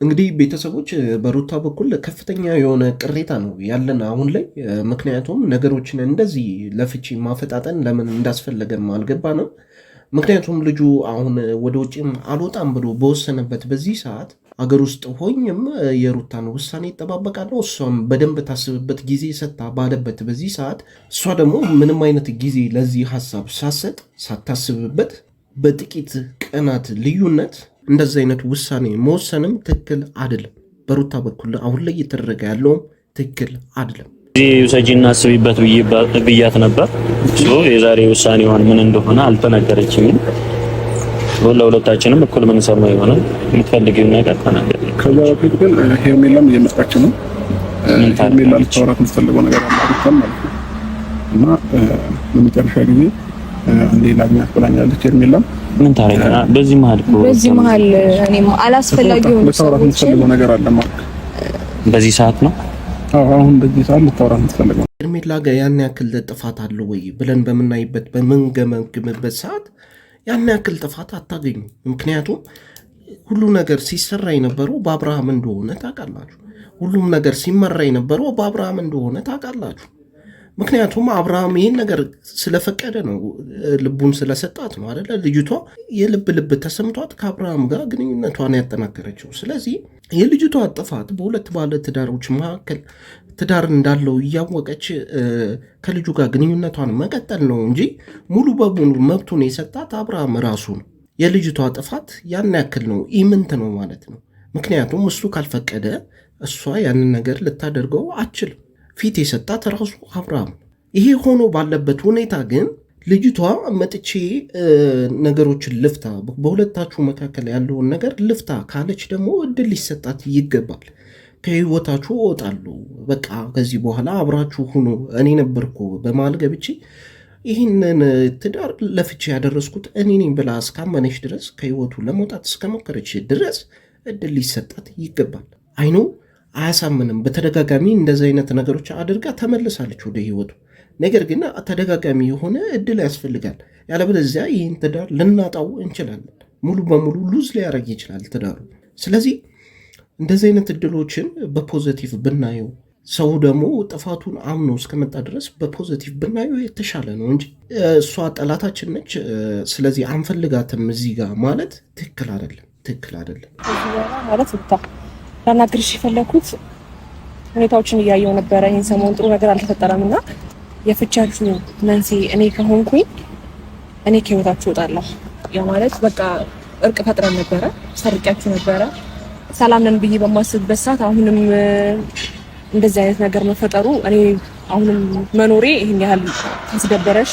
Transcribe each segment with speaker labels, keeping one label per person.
Speaker 1: እንግዲህ ቤተሰቦች በሩታ በኩል ከፍተኛ የሆነ ቅሬታ ነው ያለን አሁን ላይ። ምክንያቱም ነገሮችን እንደዚህ ለፍቺ ማፈጣጠን ለምን እንዳስፈለገም አልገባንም። ምክንያቱም ልጁ አሁን ወደ ውጭም አልወጣም ብሎ በወሰነበት በዚህ ሰዓት አገር ውስጥ ሆኝም የሩታን ውሳኔ ይጠባበቃለሁ፣ እሷም በደንብ ታስብበት ጊዜ ሰጥታ ባለበት በዚህ ሰዓት እሷ ደግሞ ምንም አይነት ጊዜ ለዚህ ሀሳብ ሳሰጥ ሳታስብበት በጥቂት ቀናት ልዩነት እንደዚህ አይነት ውሳኔ መወሰንም ትክክል አይደለም። በሩታ በኩል አሁን ላይ እየተደረገ ያለውም ትክክል አይደለም።
Speaker 2: ውሰጂና አስቢበት ብያት ነበር። የዛሬ ውሳኔዋን ምን እንደሆነ አልተነገረችኝም። ለሁለታችንም እኩል ምን ሰማ ይሆናል። የምትፈልጊው ነገር ተናገር።
Speaker 3: ከዛ በፊት ግን ሄርሜላም እየመጣች ነው። ሄርሜላ ልታወራት የምትፈልገው ነገር አለ ማለት ነው እና በመጨረሻ ጊዜ አንዴ ላግኛት ብላኛለች ሄርሜላም።
Speaker 2: ምን ታረጋና በዚህ መሀል
Speaker 4: እኔም አላስፈላጊው
Speaker 3: ልታወራት የምትፈልገው ነገር አለ ማለት
Speaker 2: በዚህ ሰዓት ነው።
Speaker 3: አሁን በዚህ ሰዓት ልታወራት የምትፈልገው
Speaker 1: ሄርሜላ ጋር ያን ያክል ጥፋት አለው ወይ ብለን በምናይበት በምንገመግምበት ሰዓት ያን ያክል ጥፋት አታገኙ። ምክንያቱም ሁሉ ነገር ሲሰራ የነበረው በአብርሃም እንደሆነ ታውቃላችሁ። ሁሉም ነገር ሲመራ የነበረው በአብርሃም እንደሆነ ታውቃላችሁ። ምክንያቱም አብርሃም ይህን ነገር ስለፈቀደ ነው፣ ልቡን ስለሰጣት ነው አይደለ? ልጅቷ የልብ ተሰምቷት ከአብርሃም ጋር ግንኙነቷን ያጠናከረችው። ስለዚህ የልጅቷ ጥፋት በሁለት ባለ ትዳሮች መካከል ትዳር እንዳለው እያወቀች ከልጁ ጋር ግንኙነቷን መቀጠል ነው እንጂ ሙሉ በሙሉ መብቱን የሰጣት አብርሃም ራሱ ነው። የልጅቷ ጥፋት ያን ያክል ነው፣ ኢምንት ነው ማለት ነው። ምክንያቱም እሱ ካልፈቀደ እሷ ያንን ነገር ልታደርገው አችልም። ፊት የሰጣት ራሱ አብርሃም። ይሄ ሆኖ ባለበት ሁኔታ ግን ልጅቷ መጥቼ ነገሮችን ልፍታ፣ በሁለታችሁ መካከል ያለውን ነገር ልፍታ ካለች ደግሞ እድል ሊሰጣት ይገባል። ከህይወታችሁ እወጣለሁ፣ በቃ ከዚህ በኋላ አብራችሁ ሁኑ፣ እኔ ነበርኩ በመሃል ገብቼ ይህንን ትዳር ለፍቼ ያደረስኩት እኔ ነኝ ብላ እስካመነች ድረስ፣ ከህይወቱ ለመውጣት እስከሞከረች ድረስ እድል ሊሰጣት ይገባል። አይኖ አያሳምንም። በተደጋጋሚ እንደዚህ አይነት ነገሮች አድርጋ ተመልሳለች ወደ ህይወቱ። ነገር ግን ተደጋጋሚ የሆነ እድል ያስፈልጋል። ያለበለዚያ ይህን ትዳር ልናጣው እንችላለን። ሙሉ በሙሉ ሉዝ ሊያደርግ ይችላል ትዳሩ። ስለዚህ እንደዚህ አይነት እድሎችን በፖዘቲቭ ብናየው፣ ሰው ደግሞ ጥፋቱን አምኖ እስከመጣ ድረስ በፖዘቲቭ ብናየው የተሻለ ነው እንጂ እሷ ጠላታችን ነች፣ ስለዚህ አንፈልጋትም እዚህ ጋር ማለት ትክክል አይደለም። ትክክል አይደለም
Speaker 4: ማለት ላናግርሽ የፈለኩት ሁኔታዎችን እያየው ነበረ። ይህን ሰሞን ጥሩ ነገር አልተፈጠረም እና የፍቻችሁ መንስኤ እኔ ከሆንኩኝ እኔ ከህይወታችሁ እወጣለሁ። ያ ማለት በቃ እርቅ ፈጥረን ነበረ፣ ሰርቂያችሁ ነበረ፣ ሰላም ነን ብዬ በማስብበት ሰዓት አሁንም እንደዚህ አይነት ነገር መፈጠሩ እኔ አሁንም መኖሬ ይህን ያህል ካስደበረሽ፣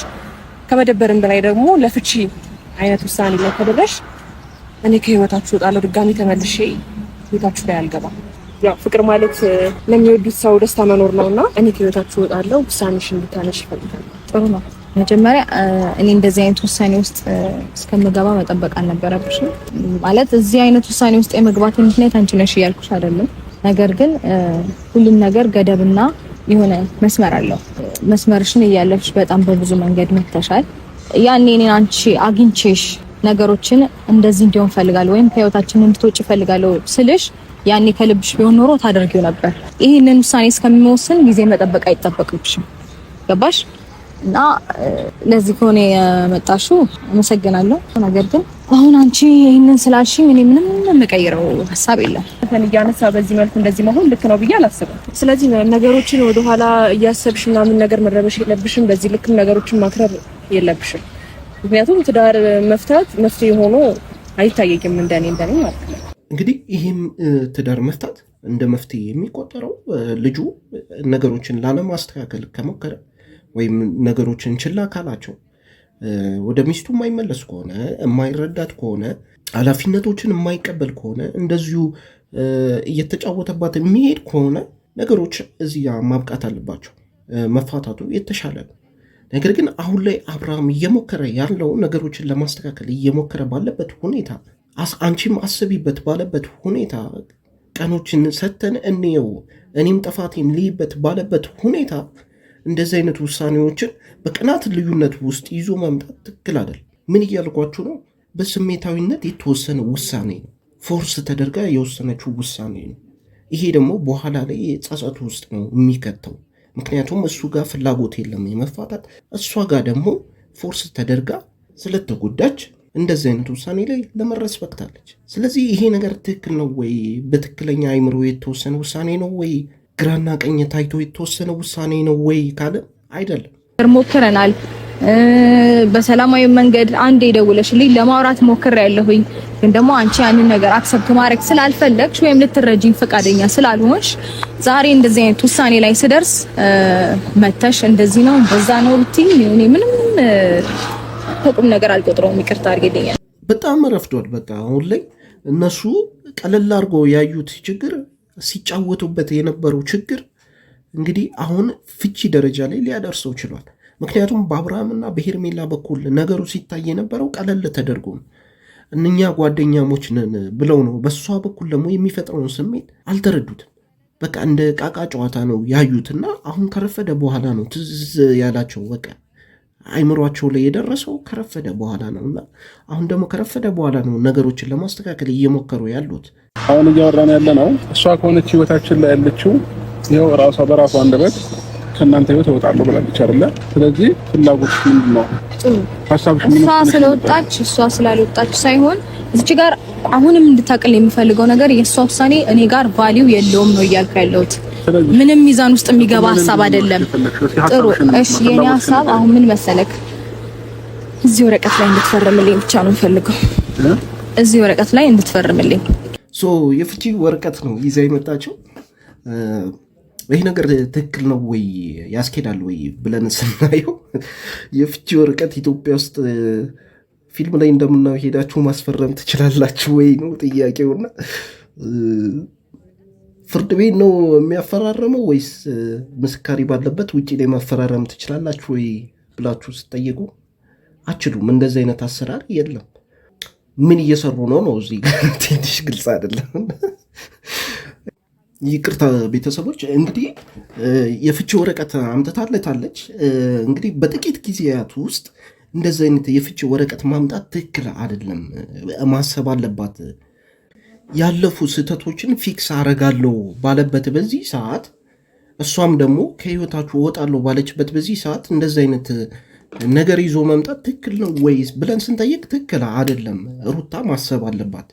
Speaker 4: ከመደበርም በላይ ደግሞ ለፍቺ አይነት ውሳኔ ላይ ከደረሽ እኔ ከህይወታችሁ እወጣለሁ። ድጋሚ ተመልሼ ህይወታችሁ ላይ አልገባም። ያው ፍቅር ማለት ለሚወዱት ሰው ደስታ መኖር ነውና እኔ ከህይወታችሁ እወጣለሁ። ውሳኔሽን እንድታነሽ እፈልጋለሁ።
Speaker 5: ጥሩ ነው። መጀመሪያ እኔ እንደዚህ አይነት ውሳኔ ውስጥ እስከምገባ መጠበቅ አልነበረብሽም። ማለት እዚህ አይነት ውሳኔ ውስጥ የመግባት ምክንያት አንቺ ነሽ እያልኩሽ አይደለም። ነገር ግን ሁሉም ነገር ገደብና የሆነ መስመር አለው። መስመርሽን እያለፍሽ በጣም በብዙ መንገድ መተሻል። ያኔ እኔን አንቺ አግኝቼሽ ነገሮችን እንደዚህ እንዲሆን ፈልጋለሁ ወይም ከህይወታችን እንድትወጪ ፈልጋለሁ ስልሽ ያኔ ከልብሽ ቢሆን ኖሮ ታደርጊው ነበር። ይሄንን ውሳኔ እስከሚወስን ጊዜ መጠበቅ አይጠበቅብሽም። ገባሽ? እና ለዚህ ከሆነ የመጣሽው አመሰግናለሁ። ነገር ግን አሁን አንቺ ይሄንን ስላልሽኝ እኔ ምንም የምቀይረው ሀሳብ የለም።
Speaker 4: እያነሳ በዚህ መልኩ እንደዚህ መሆን ልክ ነው ብዬ አላስብም። ስለዚህ ነገሮችን ወደኋላ እያሰብሽ ምናምን ነገር መረበሽ የለብሽም። በዚህ ልክም ነገሮችን ማክረር የለብሽም። ምክንያቱም ትዳር መፍታት መፍትሄ ሆኖ አይታየኝም እንደኔ ማለት ነው።
Speaker 1: እንግዲህ ይህም ትዳር መፍታት እንደ መፍትሄ የሚቆጠረው ልጁ ነገሮችን ላለማስተካከል ከሞከረ ወይም ነገሮችን ችላ ካላቸው፣ ወደ ሚስቱ የማይመለስ ከሆነ፣ የማይረዳት ከሆነ፣ ኃላፊነቶችን የማይቀበል ከሆነ፣ እንደዚሁ እየተጫወተባት የሚሄድ ከሆነ ነገሮች እዚህ ማብቃት አለባቸው። መፋታቱ የተሻለ ነው። ነገር ግን አሁን ላይ አብርሃም እየሞከረ ያለው ነገሮችን ለማስተካከል እየሞከረ ባለበት ሁኔታ፣ አንቺም አስቢበት ባለበት ሁኔታ፣ ቀኖችን ሰተን እንየው እኔም ጥፋቴን ልይበት ባለበት ሁኔታ እንደዚህ አይነት ውሳኔዎችን በቀናት ልዩነት ውስጥ ይዞ ማምጣት ትክክል አይደል። ምን እያልኳችሁ ነው? በስሜታዊነት የተወሰነ ውሳኔ ነው። ፎርስ ተደርጋ የወሰነችው ውሳኔ ነው። ይሄ ደግሞ በኋላ ላይ ጸጸቱ ውስጥ ነው የሚከተው። ምክንያቱም እሱ ጋር ፍላጎት የለም የመፋታት፣ እሷ ጋር ደግሞ ፎርስ ተደርጋ ስለተጎዳች እንደዚህ አይነት ውሳኔ ላይ ለመድረስ በቅታለች። ስለዚህ ይሄ ነገር ትክክል ነው ወይ? በትክክለኛ አይምሮ የተወሰነ ውሳኔ ነው ወይ? ግራና ቀኝ ታይቶ የተወሰነ ውሳኔ ነው ወይ ካለ አይደለም።
Speaker 5: ሞክረናል። በሰላማዊ መንገድ አንዴ ደውለሽልኝ ለማውራት ሞክሬያለሁኝ። ግን ደግሞ አንቺ ያንን ነገር አክሰፕት ማድረግ ስላልፈለግሽ ወይም ልትረጂኝ ፈቃደኛ ስላልሆንሽ ዛሬ እንደዚህ አይነት ውሳኔ ላይ ስደርስ መተሽ እንደዚህ ነው እንደዛ ነው ብትይ እኔ ምንም ቁም ነገር አልቆጥረውም። ይቅርታ አድርጌልኝ።
Speaker 1: በጣም ረፍዷል። በቃ አሁን ላይ እነሱ ቀለል አድርገው ያዩት ችግር፣ ሲጫወቱበት የነበረው ችግር እንግዲህ አሁን ፍቺ ደረጃ ላይ ሊያደርሰው ችሏል። ምክንያቱም በአብርሃምና በሄርሜላ በኩል ነገሩ ሲታይ የነበረው ቀለል ተደርጎ ነው። እኛ ጓደኛሞች ነን ብለው ነው። በሷ በኩል ደግሞ የሚፈጥረውን ስሜት አልተረዱትም። በቃ እንደ ቃቃ ጨዋታ ነው ያዩትና አሁን ከረፈደ በኋላ ነው ትዝ ያላቸው። በቃ አይምሯቸው ላይ የደረሰው ከረፈደ በኋላ ነው እና አሁን ደግሞ ከረፈደ በኋላ ነው ነገሮችን ለማስተካከል እየሞከሩ ያሉት።
Speaker 3: አሁን እያወራን ያለ ነው እሷ ከሆነች ህይወታችን ላይ ያለችው ይኸው ራሷ በራሷ አንደበት ከእናንተ ህይወት እወጣለሁ ብላለች አይደለ? ስለዚህ ፍላጎት ምንድን ነው? ሀሳብሽ ምን ነው?
Speaker 5: እሷ ስላልወጣች ሳይሆን እዚህ ጋር አሁንም እንድታቀል የሚፈልገው ነገር የእሷ ውሳኔ እኔ ጋር ቫልዩ የለውም ነው እያልኩ ያለሁት። ምንም ሚዛን ውስጥ የሚገባ ሀሳብ አይደለም። ጥሩ እሺ፣ የኔ ሀሳብ አሁን ምን መሰለክ፣ እዚህ ወረቀት ላይ እንድትፈርምልኝ ብቻ ነው የምፈልገው። እዚህ ወረቀት ላይ እንድትፈርምልኝ።
Speaker 1: የፍቺ ወረቀት ነው ይዛ የመጣችው። ይህ ነገር ትክክል ነው ወይ ያስኬዳል ወይ ብለን ስናየው የፍቺ ወረቀት ኢትዮጵያ ውስጥ ፊልም ላይ እንደምናየው ሄዳችሁ ማስፈረም ትችላላችሁ ወይ ነው ጥያቄውና ፍርድ ቤት ነው የሚያፈራረመው ወይስ ምስካሪ ባለበት ውጭ ላይ ማፈራረም ትችላላችሁ ወይ ብላችሁ ስትጠይቁ አችሉም። እንደዚህ አይነት አሰራር የለም። ምን እየሰሩ ነው እዚህ ጋር ትንሽ ግልጽ አይደለም። ይቅርታ ቤተሰቦች፣ እንግዲህ የፍቺ ወረቀት አምጥታለታለች። እንግዲህ በጥቂት ጊዜያት ውስጥ እንደዚህ አይነት የፍቺ ወረቀት ማምጣት ትክክል አይደለም። ማሰብ አለባት። ያለፉ ስህተቶችን ፊክስ አረጋለሁ ባለበት በዚህ ሰዓት፣ እሷም ደግሞ ከህይወታችሁ እወጣለሁ ባለችበት በዚህ ሰዓት እንደዚህ አይነት ነገር ይዞ መምጣት ትክክል ነው ወይስ ብለን ስንጠይቅ ትክክል አይደለም። ሩታ ማሰብ አለባት።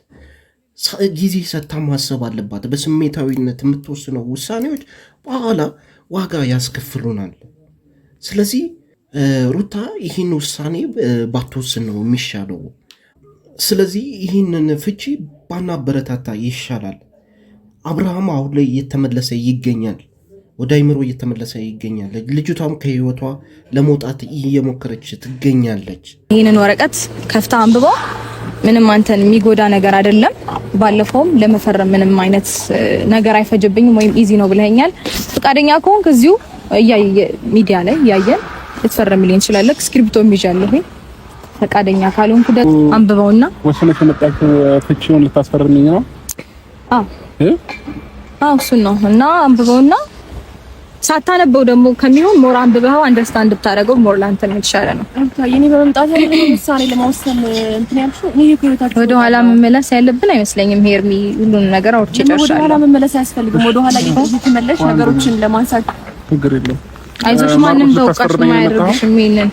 Speaker 1: ጊዜ ሰታ ማሰብ አለባት። በስሜታዊነት የምትወስነው ውሳኔዎች በኋላ ዋጋ ያስከፍሉናል። ስለዚህ ሩታ ይህን ውሳኔ ባትወስን ነው የሚሻለው። ስለዚህ ይህንን ፍቺ ባናበረታታ ይሻላል። አብርሃም አሁን ላይ እየተመለሰ ይገኛል፣ ወደ አይምሮ እየተመለሰ ይገኛል። ልጅቷም ከህይወቷ ለመውጣት እየሞከረች ትገኛለች።
Speaker 5: ይህንን ወረቀት ከፍታ አንብበው። ምንም አንተን የሚጎዳ ነገር አይደለም። ባለፈውም ለመፈረም ምንም አይነት ነገር አይፈጅብኝም ወይም ኢዚ ነው ብለኸኛል። ፈቃደኛ ከሆንክ እዚሁ ሚዲያ ላይ ያየን ልትፈርምልኝ እንችላለን። እስክሪፕቶም ይዣለሁኝ። ፈቃደኛ ካልሆንክ ደግሞ አንብበውና
Speaker 3: ወሰነሽ የመጣችው ፍቺውን ልታስፈርምኝ ነው?
Speaker 5: እሱን ነው እና አንብበውና ሳታነበው ደግሞ ከሚሆን ሞር አንብበው አንደርስታንድ ብታደርገው ሞር ላንተ ነው የተሻለ ነው።
Speaker 4: የኔ በመምጣት ያለው ውሳኔ ለማወሰን እንትን ያልሽው እኔ ከህይወታችሁ
Speaker 5: ወደ ኋላ መመለስ ያለብን አይመስለኝም። ሄርሚ ሁሉን ነገር አውርቼ ጨርሻለሁ። ወደ ኋላ መመለስ አያስፈልግም። ወደ ኋላ እየተመለሽ ነገሮችን ለማንሳት
Speaker 3: ችግር የለውም።
Speaker 5: አይዞሽ፣ ማንም ተወቃሽ ማያደርግሽም። ይሄንን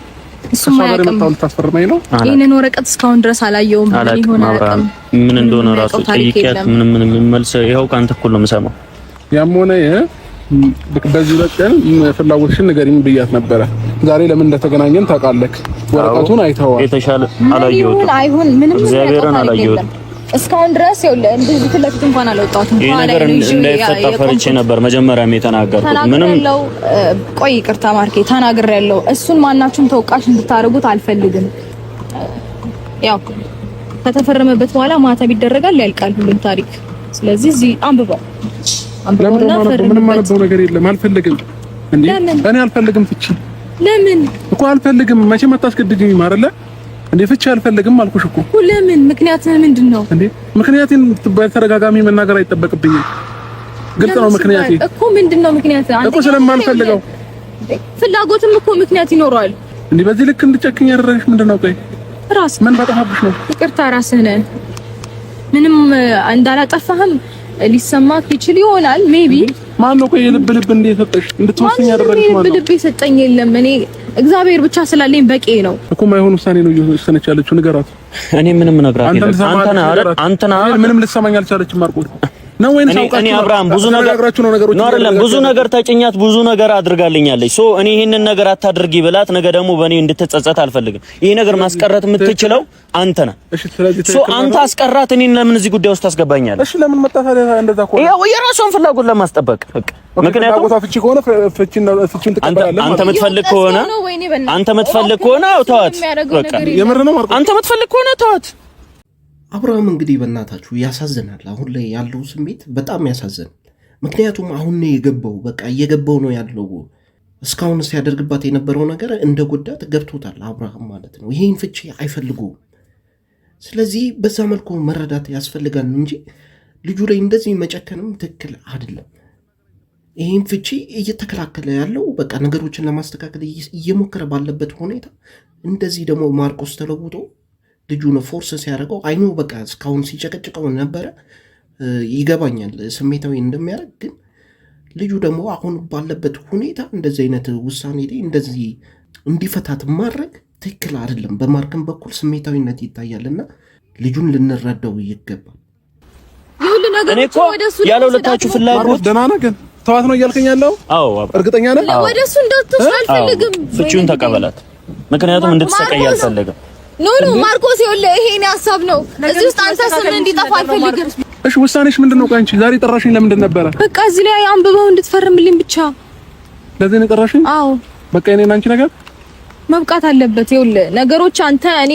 Speaker 5: እሱም አያውቅም።
Speaker 3: ልታስፈርመኝ ነው?
Speaker 5: ይሄንን ወረቀት እስካሁን ድረስ አላየውም። ምን አያውቅም።
Speaker 2: ምን እንደሆነ ራሱ ጠይቂያት ምንም መልስ ይኸው ካንተ እኩል ነው የምሰማው። ያም ሆነ
Speaker 3: በዚህ በቀን ፍላጎትሽን ንገሪኝ ብያት ነበረ። ዛሬ ለምን እንደተገናኘን ታውቃለህ? ወረቀቱን አይተኸዋል?
Speaker 2: የተሻለ አላየሁትም።
Speaker 5: አይሁን ምንም
Speaker 2: እግዚአብሔርን አላየሁትም።
Speaker 5: እስካሁን ድረስ እንደዚህ ፊት ለፊት እንኳን አልወጣሁትም።
Speaker 2: ይሄ ነገር እንዳይፈታ ፈርቼ ነበር መጀመሪያም የተናገርኩት። ምንም
Speaker 5: ቆይ ይቅርታ ማርኬ ተናግሬያለሁ። እሱን ማናችሁም ተወቃሽ እንድታረጉት አልፈልግም። ያው ከተፈረመበት በኋላ ማተብ ይደረጋል፣ ያልቃል ሁሉም ታሪክ። ስለዚህ እዚህ አንብበው
Speaker 3: ምንም ማለበው ነገር የለም። አልፈልግም እንዴ እኔ አልፈልግም ፍቺ።
Speaker 5: ለምን
Speaker 3: እኮ አልፈልግም? መቼም አታስገድጂኝ ማረለ እንዴ? ፍቺ አልፈልግም አልኩሽ እኮ።
Speaker 5: ለምን? ምክንያት ምንድነው
Speaker 3: እንዴ? ምክንያቴን በተደጋጋሚ መናገር አይጠበቅብኝም። ግልጽ ነው ምክንያቴ
Speaker 5: እኮ። ምንድነው ምክንያት?
Speaker 3: እኮ ስለማልፈልገው።
Speaker 5: ፍላጎትም እኮ ምክንያት ይኖረዋል
Speaker 3: እንዴ? በዚህ ልክ እንድጨክኝ ያደረግሽ ምንድነው? ቆይ
Speaker 5: ራስ
Speaker 3: ምን ባጠፋብሽ ነው?
Speaker 5: ይቅርታ ራስህ ነህ። ምንም እንዳላጠፋህም ሊሰማክ ይችል ይሆናል ሜቢ
Speaker 3: ማን ነው የልብ እንደሰጠሽ እንድትወስኝ ያደረገሽ ማለት ነው?
Speaker 5: ልብ የሰጠኝ የለም እኔ እግዚአብሔር ብቻ ስላለኝ በቂ ነው
Speaker 3: እኮ ማይሆን ውሳኔ ነው እየወሰነች ያለችው ንገራት
Speaker 2: እኔ ምንም ነግራት የለም አንተና ምንም
Speaker 3: ልትሰማኝ አልቻለችም ማርቆስ ነው ወይስ
Speaker 2: እኔ አብርሃም ብዙ ነገር ተጭኛት ብዙ ነገር አድርጋልኛለች ሶ እኔ ይሄንን ነገር አታድርጊ ብላት ነገ ደግሞ በእኔ እንድትጸጸት አልፈልግም ይሄ ነገር ማስቀረት የምትችለው አንተ ነህ እሺ ስለዚህ ሶ አንተ አስቀራት እኔን ለምን እዚህ ጉዳይ ውስጥ ታስገባኛለህ እሺ ለምን መጣ ታዲያ እንደዛ ከሆነ ያው የራስዎን ፍላጎት ለማስጠበቅ በቃ ምክንያቱም ፍቺ ከሆነ ፍቺን ተቀበላለህ አንተ የምትፈልግ ከሆነ ተዋት በቃ የምር ነው ማርቆስ አንተ የምትፈልግ ከሆነ ተዋት
Speaker 1: አብርሃም እንግዲህ በእናታችሁ ያሳዝናል አሁን ላይ ያለው ስሜት በጣም ያሳዝናል ምክንያቱም አሁን ነው የገባው በቃ እየገባው ነው ያለው እስካሁን ሲያደርግባት የነበረው ነገር እንደ ጉዳት ገብቶታል አብርሃም ማለት ነው ይሄን ፍቺ አይፈልጉም ስለዚህ በዛ መልኩ መረዳት ያስፈልጋል እንጂ ልጁ ላይ እንደዚህ መጨከንም ትክክል አይደለም ይሄን ፍቺ እየተከላከለ ያለው በቃ ነገሮችን ለማስተካከል እየሞከረ ባለበት ሁኔታ እንደዚህ ደግሞ ማርቆስ ተለውጦ ልጁን ፎርስ ሲያደርገው አይኑ በቃ እስካሁን ሲጨቀጭቀው ነበረ ይገባኛል ስሜታዊ እንደሚያደርግ ግን ልጁ ደግሞ አሁን ባለበት ሁኔታ እንደዚህ አይነት ውሳኔ ላይ እንደዚህ እንዲፈታት ማድረግ ትክክል አይደለም በማርክም በኩል ስሜታዊነት ይታያልና ልጁን ልንረዳው ይገባል
Speaker 2: እኔ እኮ ያለው ለታችሁ ፍላጎት
Speaker 3: ደህና ነህ ግን ተዋት ነው እያልከኝ ያለው
Speaker 2: አዎ
Speaker 3: እርግጠኛ ነህ
Speaker 5: ወደሱ እንዳትወስድ አልፈልግም
Speaker 2: ፍቺውን ተቀበላት ምክንያቱም እንድትሰቀይ አልፈልግም
Speaker 5: ኖ ማርቆስ ይሄኔ ሐሳብ ነው እዚህ ውስጥ አንተ ስም እንዲጠፋ አልፈልግም
Speaker 3: እሺ ውሳኔሽ ምንድነው ቆይ አንቺ ዛሬ ጠራሽኝ ለምንድን ነበር
Speaker 5: በቃ እዚህ ላይ አንብበው እንድትፈርምልኝ ብቻ
Speaker 3: ለዚህ ነው ጠራሽኝ አዎ በቃ እኔና አንቺ ነገር
Speaker 5: መብቃት አለበት ይኸውልህ ነገሮች አንተ እኔ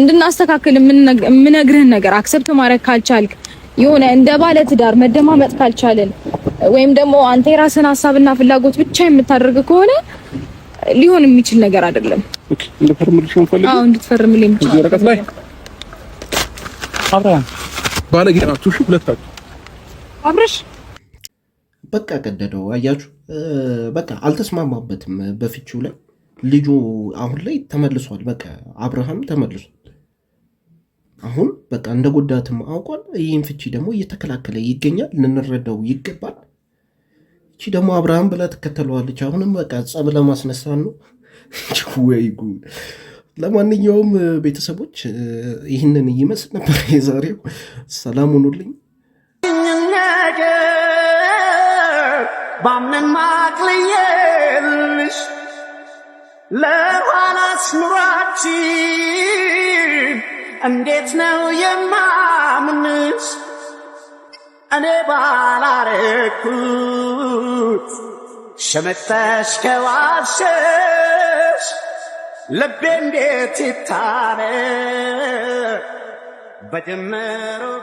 Speaker 5: እንድናስተካክል የምነግርህን ነገር አክሰፕት ማድረግ ካልቻልክ የሆነ እንደ ባለ ትዳር መደማመጥ ካልቻለን ወይም ደግሞ አንተ የራስህን ሐሳብና ፍላጎት ብቻ የምታደርግ ከሆነ ሊሆን የሚችል ነገር አይደለም
Speaker 3: ኦኬ እንድፈርምልሽ ፈልግ
Speaker 5: አዎ እንድትፈርምልኝ ብቻ
Speaker 3: ወረቀት ላይ አብርሃም ባለጌ ናችሁ እሺ ሁለታችሁ
Speaker 5: አብርሽ
Speaker 1: በቃ ቀደደው አያችሁ በቃ አልተስማማበትም በፍቺው ላይ ልጁ አሁን ላይ ተመልሷል በቃ አብርሃም ተመልሷል አሁን በቃ እንደ ጉዳትም አውቋል ይሄን ፍቺ ደግሞ እየተከላከለ ይገኛል ልንረዳው ይገባል እቺ ደግሞ አብርሃም ብላ ተከተለዋለች አሁንም በቃ ጸብ ለማስነሳት ነው ወይ ጉድ ለማንኛውም ቤተሰቦች ይህንን ይመስል ነበር የዛሬው ሰላም ሁኑልኝ ባምን ማክለየልሽ ለኋላስ ኑሯችን እንዴት ነው የማምንሽ እኔ ባላረኩት ሸመተሽ ከዋሸሽ ልቤ እንዴት ይታረ በጀመረው